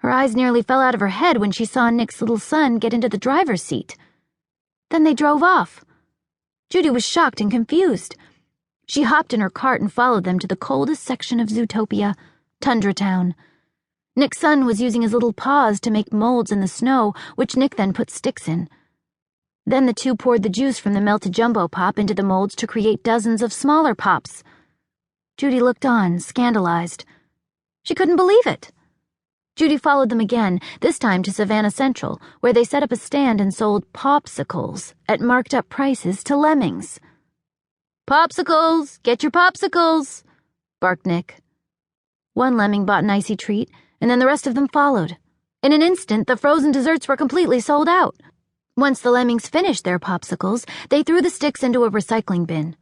Her eyes nearly fell out of her head when she saw Nick's little son get into the driver's seat. Then they drove off. Judy was shocked and confused. She hopped in her cart and followed them to the coldest section of Zootopia, Tundratown. Nick's son was using his little paws to make molds in the snow, which Nick then put sticks in. Then the two poured the juice from the melted jumbo pop into the molds to create dozens of smaller pops. Judy looked on, scandalized. She couldn't believe it. Judy followed them again, this time to Savannah Central, where they set up a stand and sold popsicles at marked-up prices to lemmings. "Popsicles! Get your popsicles!" barked Nick. One lemming bought an icy treat, and then the rest of them followed. In an instant, the frozen desserts were completely sold out. Once the lemmings finished their popsicles, they threw the sticks into a recycling bin.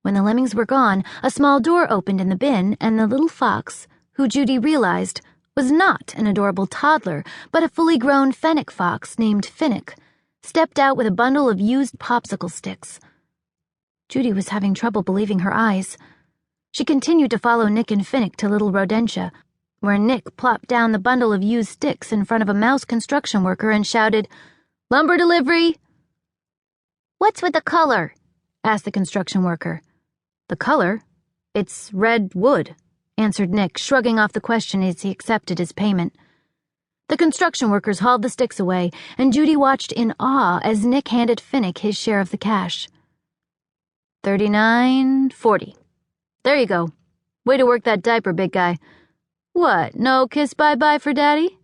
When the lemmings were gone, a small door opened in the bin, and the little fox, who Judy realized was not an adorable toddler, but a fully grown fennec fox named Finnick, stepped out with a bundle of used popsicle sticks. Judy was having trouble believing her eyes. She continued to follow Nick and Finnick to Little Rodentia, where Nick plopped down the bundle of used sticks in front of a mouse construction worker and shouted, "Lumber delivery!" "What's with the color?" asked the construction worker. "The color? It's red wood," answered Nick, shrugging off the question as he accepted his payment. The construction workers hauled the sticks away, and Judy watched in awe as Nick handed Finnick his share of the cash. $39.40. There you go. Way to work that diaper, big guy. What, no kiss bye-bye for Daddy?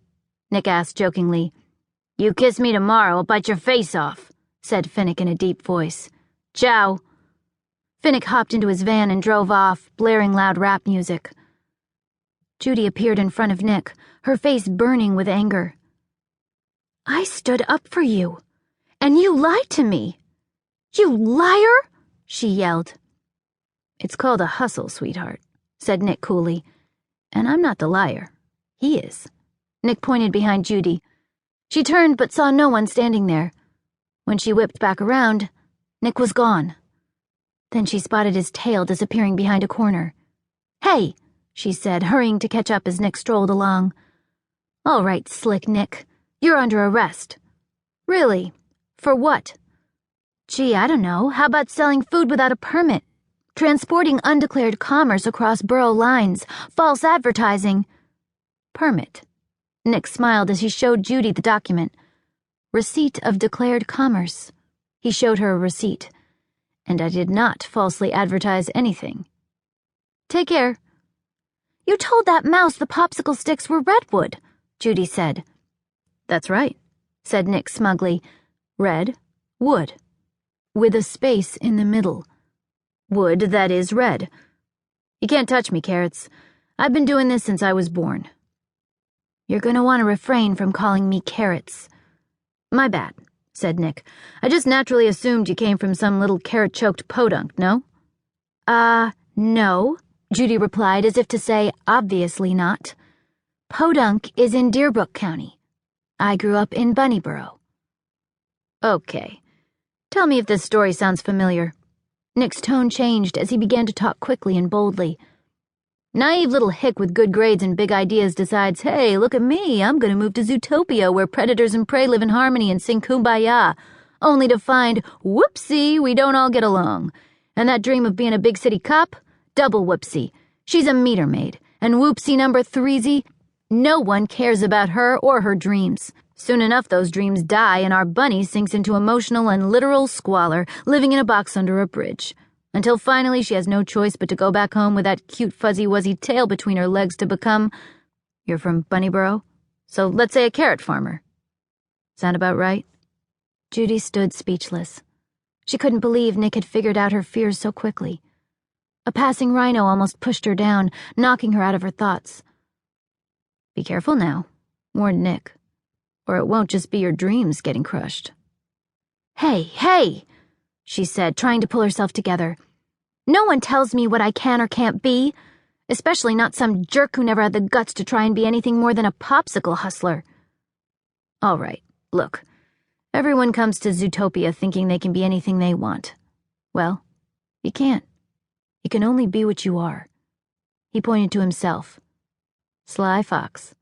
Nick asked jokingly. "You kiss me tomorrow, I'll bite your face off," said Finnick in a deep voice. "Ciao." Finnick hopped into his van and drove off, blaring loud rap music. Judy appeared in front of Nick, her face burning with anger. "I stood up for you, and you lied to me. You liar!" she yelled. "It's called a hustle, sweetheart," said Nick coolly. "And I'm not the liar. He is." Nick pointed behind Judy. She turned but saw no one standing there. When she whipped back around, Nick was gone. Then she spotted his tail disappearing behind a corner. "Hey!" she said, hurrying to catch up as Nick strolled along. "All right, slick Nick. You're under arrest." "Really? For what?" "Gee, I don't know. How about selling food without a permit? Transporting undeclared commerce across borough lines, false advertising." "Permit." Nick smiled as he showed Judy the document. "Receipt of declared commerce." He showed her a receipt. "And I did not falsely advertise anything. Take care." "You told that mouse the popsicle sticks were redwood," Judy said. "That's right," said Nick smugly. "Red wood. With a space in the middle. Wood that is red. You can't touch me, Carrots. I've been doing this since I was born." "You're going to want to refrain from calling me Carrots." "My bad," said Nick. "I just naturally assumed you came from some little carrot-choked podunk, no?" No," Judy replied as if to say, obviously not. "Podunk is in Deerbrook County. I grew up in Bunnyboro." "Okay. Tell me if this story sounds familiar." Nick's tone changed as he began to talk quickly and boldly. "Naive little hick with good grades and big ideas decides, hey, look at me, I'm going to move to Zootopia where predators and prey live in harmony and sing Kumbaya, only to find, whoopsie, we don't all get along. And that dream of being a big city cop? Double whoopsie. She's a meter maid. And whoopsie number threesy, no one cares about her or her dreams. Soon enough those dreams die and our bunny sinks into emotional and literal squalor, living in a box under a bridge. Until finally she has no choice but to go back home with that cute fuzzy-wuzzy tail between her legs to become... You're from Bunnyboro? So let's say a carrot farmer. Sound about right?" Judy stood speechless. She couldn't believe Nick had figured out her fears so quickly. A passing rhino almost pushed her down, knocking her out of her thoughts. "Be careful now," warned Nick, "or it won't just be your dreams getting crushed." Hey, she said, trying to pull herself together. "No one tells me what I can or can't be, especially not some jerk who never had the guts to try and be anything more than a popsicle hustler." "All right, look, everyone comes to Zootopia thinking they can be anything they want. Well, you can't. You can only be what you are." He pointed to himself. "Sly fox,